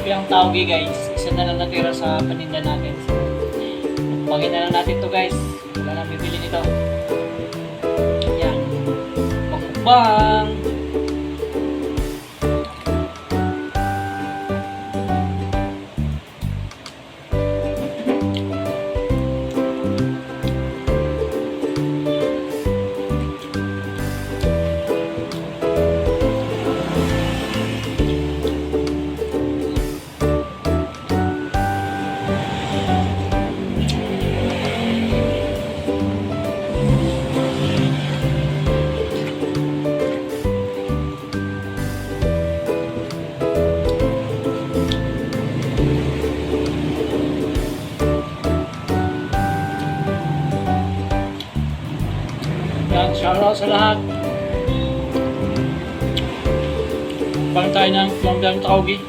lumpiang tauge guys. Isa na lang natira sa paninda natin. So, pagin na lang natin to guys. Wala nang bibili nito. Yan. Pagmukbang. Yan, shoutout sa lahat. Parang tayo ng lumpiang tauge.